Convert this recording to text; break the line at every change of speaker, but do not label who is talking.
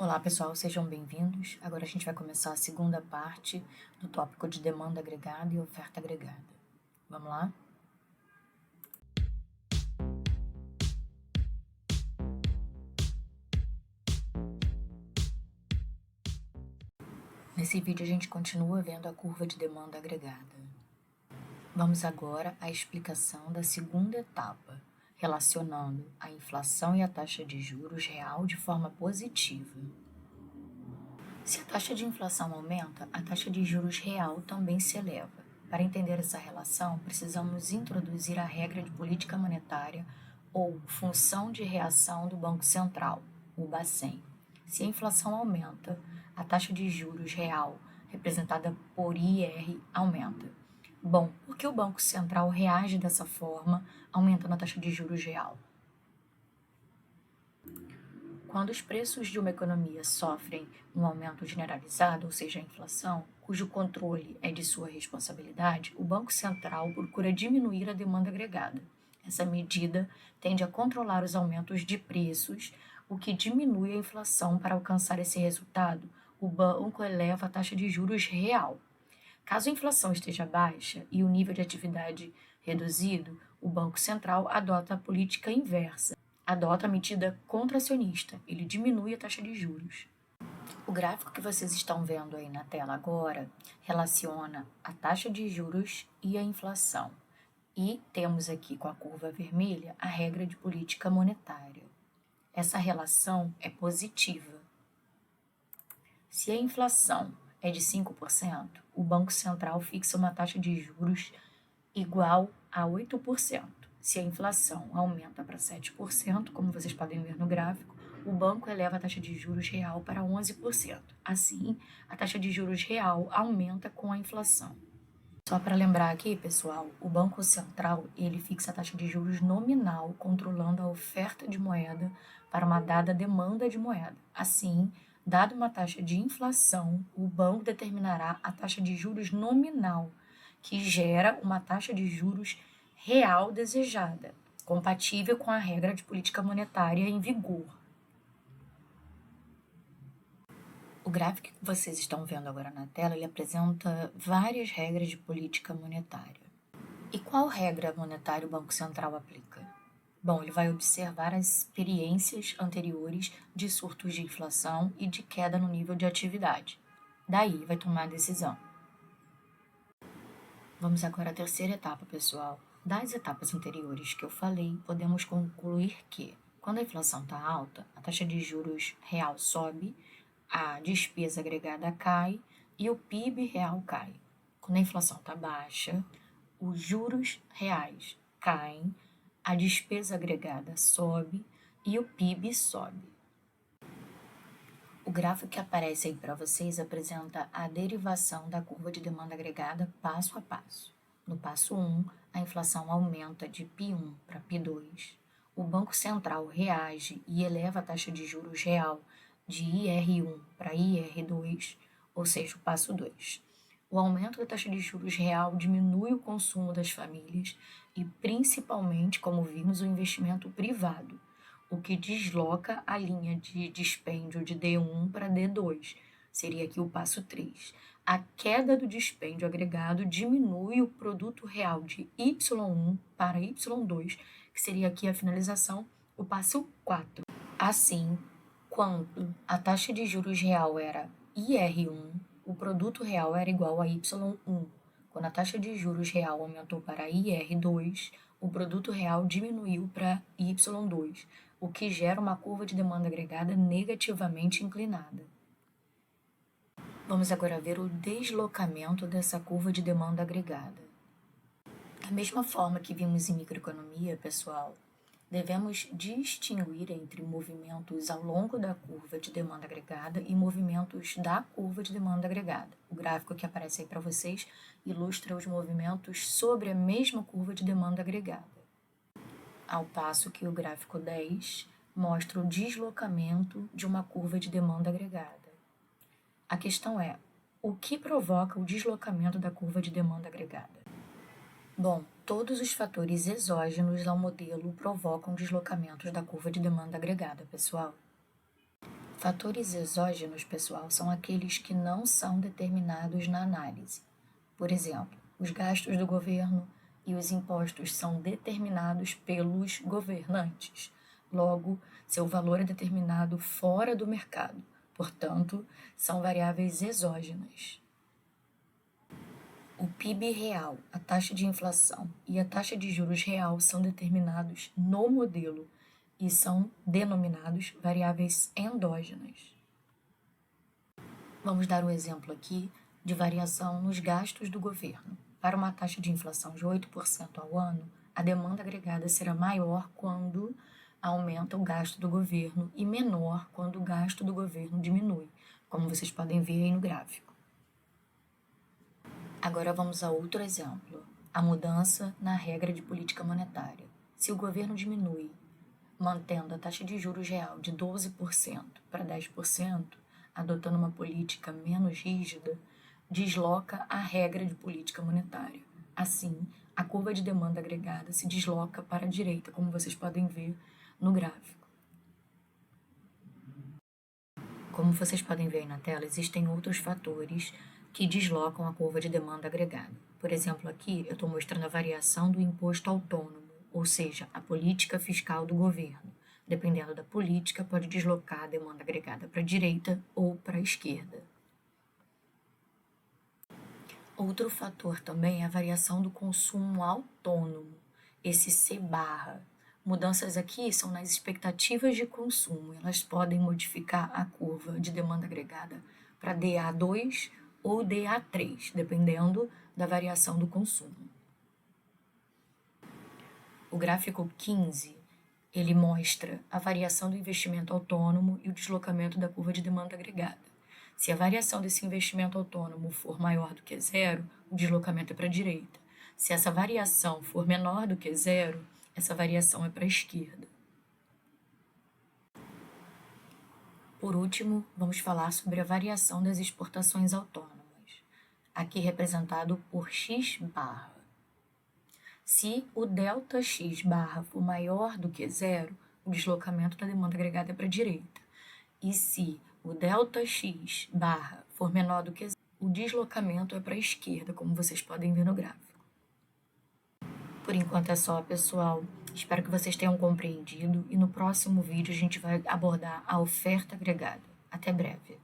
Olá pessoal, sejam bem-vindos. Agora a gente vai começar a segunda parte do tópico de demanda agregada e oferta agregada. Vamos lá? Nesse vídeo a gente continua vendo a curva de demanda agregada. Vamos agora à explicação da segunda etapa, relacionando a inflação e a taxa de juros real de forma positiva. Se a taxa de inflação aumenta, a taxa de juros real também se eleva. Para entender essa relação, precisamos introduzir a regra de política monetária ou função de reação do Banco Central, o Bacen. Se a inflação aumenta, a taxa de juros real, representada por IR, aumenta. Bom, por que o Banco Central reage dessa forma, aumentando a taxa de juros real? Quando os preços de uma economia sofrem um aumento generalizado, ou seja, a inflação, cujo controle é de sua responsabilidade, o Banco Central procura diminuir a demanda agregada. Essa medida tende a controlar os aumentos de preços, o que diminui a inflação. Para alcançar esse resultado, o banco eleva a taxa de juros real. Caso a inflação esteja baixa e o nível de atividade reduzido, o Banco Central adota a política inversa. Adota a medida contracionista, ele diminui a taxa de juros. O gráfico que vocês estão vendo aí na tela agora relaciona a taxa de juros e a inflação. E temos aqui com a curva vermelha a regra de política monetária. Essa relação é positiva. Se a inflação é de 5%, o Banco Central fixa uma taxa de juros igual a 8%. Se a inflação aumenta para 7%, como vocês podem ver no gráfico, o banco eleva a taxa de juros real para 11%. Assim, a taxa de juros real aumenta com a inflação. Só para lembrar aqui, pessoal, o Banco Central ele fixa a taxa de juros nominal, controlando a oferta de moeda para uma dada demanda de moeda. Assim, dada uma taxa de inflação, o banco determinará a taxa de juros nominal, que gera uma taxa de juros real desejada, compatível com a regra de política monetária em vigor. O gráfico que vocês estão vendo agora na tela, ele apresenta várias regras de política monetária. E qual regra monetária o Banco Central aplica? Bom, ele vai observar as experiências anteriores de surtos de inflação e de queda no nível de atividade. Daí vai tomar a decisão. Vamos agora à terceira etapa, pessoal. Das etapas anteriores que eu falei, podemos concluir que, quando a inflação está alta, a taxa de juros real sobe, a despesa agregada cai e o PIB real cai. Quando a inflação está baixa, os juros reais caem, a despesa agregada sobe e o PIB sobe. O gráfico que aparece aí para vocês apresenta a derivação da curva de demanda agregada passo a passo. No passo 1, a inflação aumenta de π1 para π2. O Banco Central reage e eleva a taxa de juros real de IR1 para IR2, ou seja, o passo 2. O aumento da taxa de juros real diminui o consumo das famílias e, principalmente, como vimos, o investimento privado, o que desloca a linha de dispêndio de D1 para D2, seria aqui o passo 3. A queda do dispêndio agregado diminui o produto real de Y1 para Y2, que seria aqui a finalização, o passo 4. Assim, quando a taxa de juros real era IR1, o produto real era igual a Y1. Quando a taxa de juros real aumentou para IR2, o produto real diminuiu para Y2, o que gera uma curva de demanda agregada negativamente inclinada. Vamos agora ver o deslocamento dessa curva de demanda agregada. Da mesma forma que vimos em microeconomia, pessoal, devemos distinguir entre movimentos ao longo da curva de demanda agregada e movimentos da curva de demanda agregada. O gráfico que aparece aí para vocês ilustra os movimentos sobre a mesma curva de demanda agregada, ao passo que o gráfico 10 mostra o deslocamento de uma curva de demanda agregada. A questão é, o que provoca o deslocamento da curva de demanda agregada? Bom, todos os fatores exógenos ao modelo provocam deslocamentos da curva de demanda agregada, pessoal. Fatores exógenos, pessoal, são aqueles que não são determinados na análise. Por exemplo, os gastos do governo e os impostos são determinados pelos governantes. Logo, seu valor é determinado fora do mercado. Portanto, são variáveis exógenas. O PIB real, a taxa de inflação e a taxa de juros real são determinados no modelo e são denominados variáveis endógenas. Vamos dar um exemplo aqui de variação nos gastos do governo. Para uma taxa de inflação de 8% ao ano, a demanda agregada será maior quando aumenta o gasto do governo e menor quando o gasto do governo diminui, como vocês podem ver aí no gráfico. Agora vamos a outro exemplo, a mudança na regra de política monetária. Se o governo diminui, mantendo a taxa de juros real de 12% para 10%, adotando uma política menos rígida, desloca a regra de política monetária. Assim, a curva de demanda agregada se desloca para a direita, como vocês podem ver no gráfico. Como vocês podem ver aí na tela, existem outros fatores que deslocam a curva de demanda agregada. Por exemplo, aqui eu estou mostrando a variação do imposto autônomo, ou seja, a política fiscal do governo. Dependendo da política, pode deslocar a demanda agregada para a direita ou para a esquerda. Outro fator também é a variação do consumo autônomo, esse C barra. Mudanças aqui são nas expectativas de consumo, elas podem modificar a curva de demanda agregada para DA2 ou DA3, dependendo da variação do consumo. O gráfico 15, ele mostra a variação do investimento autônomo e o deslocamento da curva de demanda agregada. Se a variação desse investimento autônomo for maior do que zero, o deslocamento é para a direita. Se essa variação for menor do que zero, essa variação é para a esquerda. Por último, vamos falar sobre a variação das exportações autônomas, aqui representado por X barra. Se o delta X barra for maior do que zero, o deslocamento da demanda agregada é para a direita. E se o delta X barra for menor do que zero, o deslocamento é para a esquerda, como vocês podem ver no gráfico. Por enquanto é só, pessoal. Espero que vocês tenham compreendido e no próximo vídeo a gente vai abordar a oferta agregada. Até breve.